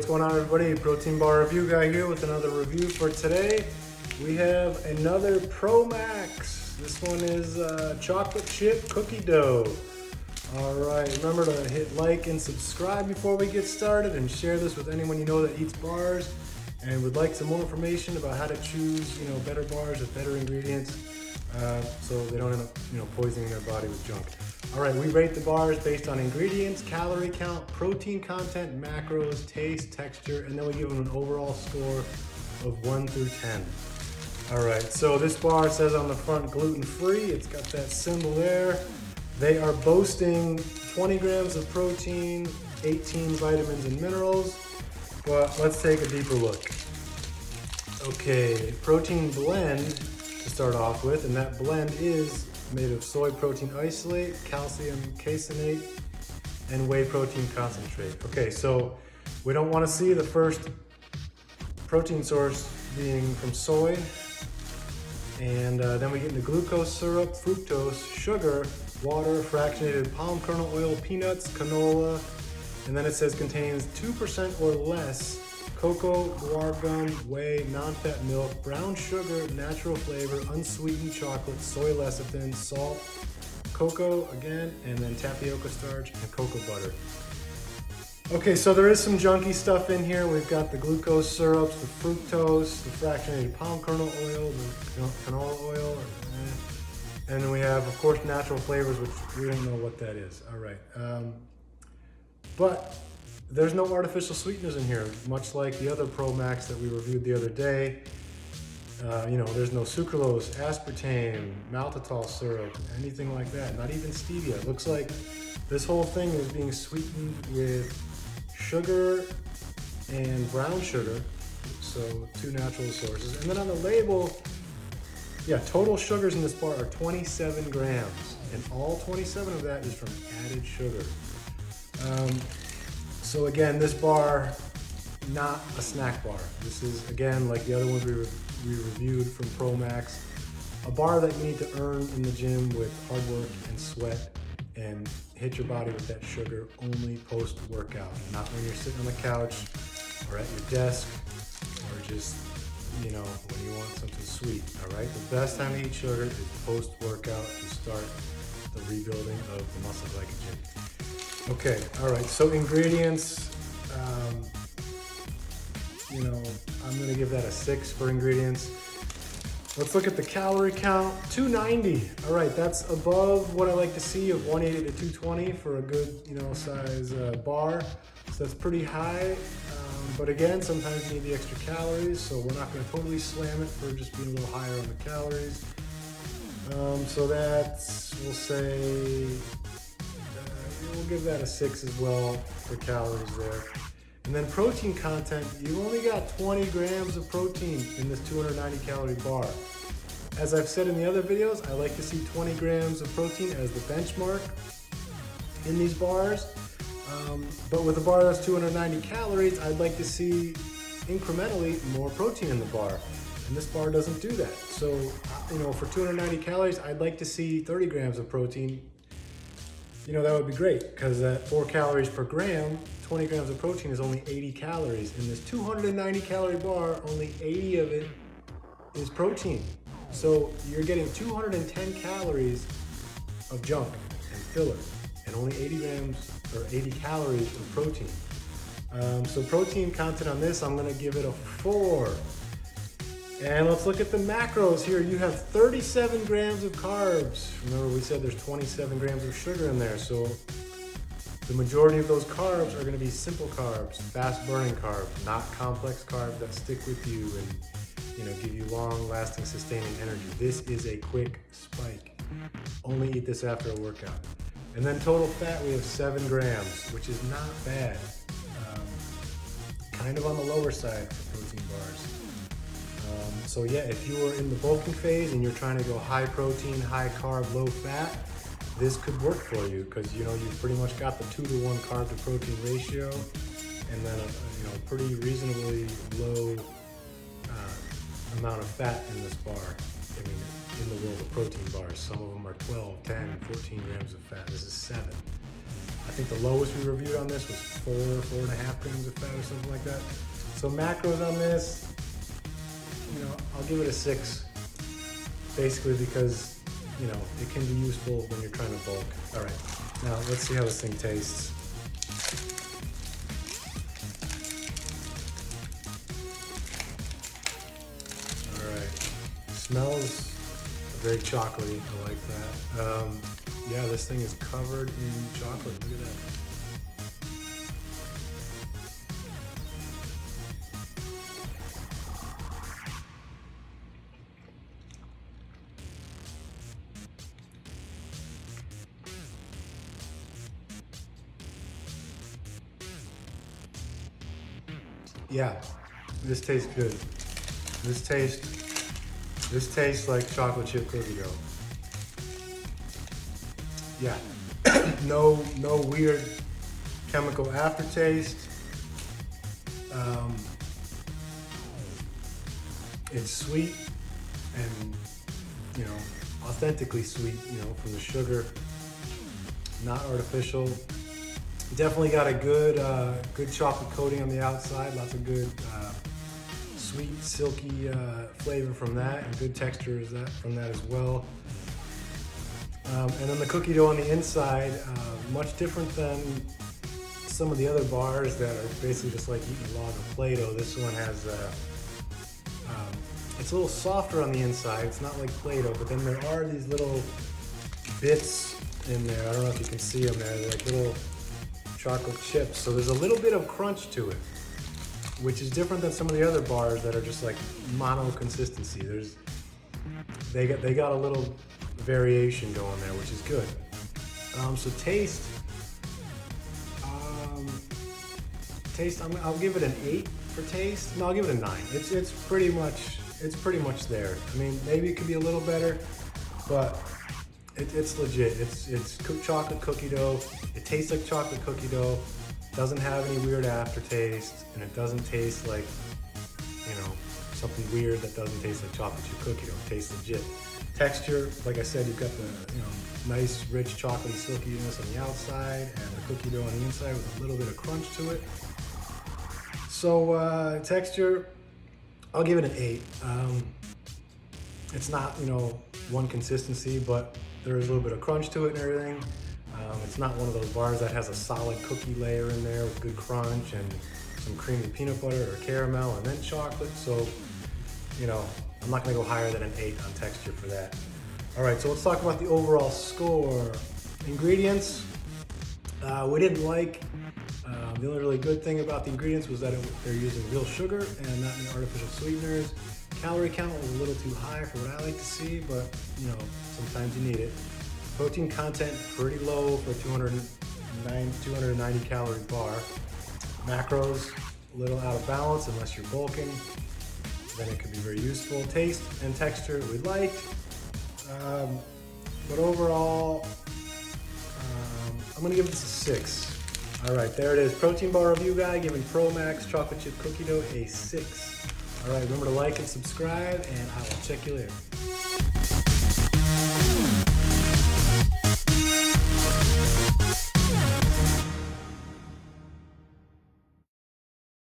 going on, everybody? Protein bar review guy here with another review for today. We have another ProMax. This one is chocolate chip cookie dough. All right, remember to hit like and subscribe before we get started, and share this with anyone you know that eats bars and would like some more information about how to choose, better bars with better ingredients, so they don't end up, poisoning their body with junk. All right, we rate the bars based on ingredients, calorie count, protein content, macros, taste, texture, and then we give them an overall score of 1 through 10. All right, so this bar says on the front gluten-free. It's got that symbol there. They are boasting 20 grams of protein, 18 vitamins and minerals, but let's take a deeper look. Okay, protein blend to start off with, and that blend is made of soy protein isolate, calcium caseinate, and whey protein concentrate. Okay, so we don't want to see the first protein source being from soy, and then we get into glucose syrup, fructose, sugar, water, fractionated palm kernel oil, peanuts, canola, and then it says contains 2% or less cocoa, guar gum, whey, non-fat milk, brown sugar, natural flavor, unsweetened chocolate, soy lecithin, salt, cocoa again, and then tapioca starch and cocoa butter. Okay, so there is some junky stuff in here. We've got the glucose syrups, the fructose, the fractionated palm kernel oil, the canola oil, and then we have, of course, natural flavors, which we don't know what that is. All right, but there's no artificial sweeteners in here, much like the other ProMax that we reviewed the other day. There's no sucralose, aspartame, maltitol syrup, anything like that, not even stevia. It looks like this whole thing is being sweetened with sugar and brown sugar, so two natural sources. And then on the label, total sugars in this bar are 27 grams, and all 27 of that is from added sugar. So again, this bar, not a snack bar. This is, again, like the other ones we reviewed from ProMax, a bar that you need to earn in the gym with hard work and sweat, and hit your body with that sugar only post-workout, not when you're sitting on the couch or at your desk, or just, when you want something sweet, all right? The best time to eat sugar is post-workout to start the rebuilding of the muscle glycogen. Okay, all right, so ingredients, I'm gonna give that a 6 for ingredients. Let's look at the calorie count, 290. All right, that's above what I like to see of 180 to 220 for a good, size bar. So that's pretty high, but again, sometimes you need the extra calories, so we're not gonna totally slam it for just being a little higher on the calories. So that's, we'll give that a 6 as well for calories there. And then protein content, you only got 20 grams of protein in this 290 calorie bar. As I've said in the other videos, I like to see 20 grams of protein as the benchmark in these bars. But with a bar that's 290 calories, I'd like to see incrementally more protein in the bar. And this bar doesn't do that. So, for 290 calories, I'd like to see 30 grams of protein. That would be great, because at 4 calories per gram, 20 grams of protein is only 80 calories. In this 290 calorie bar, only 80 of it is protein. So you're getting 210 calories of junk and filler, and only 80 grams or 80 calories of protein. So protein content on this, I'm gonna give it a 4. And let's look at the macros here. You have 37 grams of carbs. Remember, we said there's 27 grams of sugar in there. So the majority of those carbs are gonna be simple carbs, fast burning carbs, not complex carbs that stick with you and give you long lasting sustaining energy. This is a quick spike. Only eat this after a workout. And then total fat, we have 7 grams, which is not bad. Kind of on the lower side for protein bars. So if you are in the bulking phase and you're trying to go high protein, high carb, low fat, this could work for you, because you've pretty much got the 2-to-1 carb to protein ratio, and then a pretty reasonably low amount of fat in this bar. In the world of protein bars, some of them are 12, 10, 14 grams of fat. This is 7. I think the lowest we reviewed on this was 4.5 grams of fat or something like that. So macros on this, you know, I'll give it a 6, basically because, you know, it can be useful when you're trying to bulk. All right, now let's see how this thing tastes. All right, smells very chocolatey. I like that. Yeah, this thing is covered in chocolate. Look at that. Yeah, this tastes good. This tastes like chocolate chip cookie dough. Yeah, no weird chemical aftertaste. It's sweet and, you know, authentically sweet, you know, from the sugar, not artificial. Definitely got a good chocolate coating on the outside. Lots of good sweet, silky flavor from that, and good texture from that as well. And then the cookie dough on the inside, much different than some of the other bars that are basically just like eating a log of Play-Doh. This one has, it's a little softer on the inside. It's not like Play-Doh, but then there are these little bits in there. I don't know if you can see them there. They're like little chocolate chips. So there's a little bit of crunch to it, which is different than some of the other bars that are just like mono consistency. They got a little variation going there, which is good. So taste, I'll give it an 8 for taste. No, I'll give it a 9. It's pretty much there. I mean, maybe it could be a little better, but it's legit. It's chocolate cookie dough. It tastes like chocolate cookie dough. Doesn't have any weird aftertaste, and it doesn't taste like, you know, something weird that doesn't taste like chocolate chip cookie dough. It tastes legit. Texture, like I said, you've got the, you know, nice, rich, chocolatey silkiness on the outside, and the cookie dough on the inside with a little bit of crunch to it. So texture, I'll give it an 8. It's not, you know, one consistency, but there is a little bit of crunch to it and everything. It's not one of those bars that has a solid cookie layer in there with good crunch and some creamy peanut butter or caramel and then chocolate. So, you know, I'm not gonna go higher than an 8 on texture for that. All right, so let's talk about the overall score. Ingredients, we didn't like. The only really good thing about the ingredients was that they're using real sugar and not any artificial sweeteners. Calorie count was a little too high for what I like to see, but, you know, sometimes you need it. Protein content pretty low for a 290 calorie bar. Macros a little out of balance unless you're bulking. Then it could be very useful. Taste and texture we liked, but overall, I'm gonna give this a 6. All right, there it is. Protein bar review guy giving ProMax chocolate chip cookie dough a 6. All right, remember to like and subscribe, and I will check you later.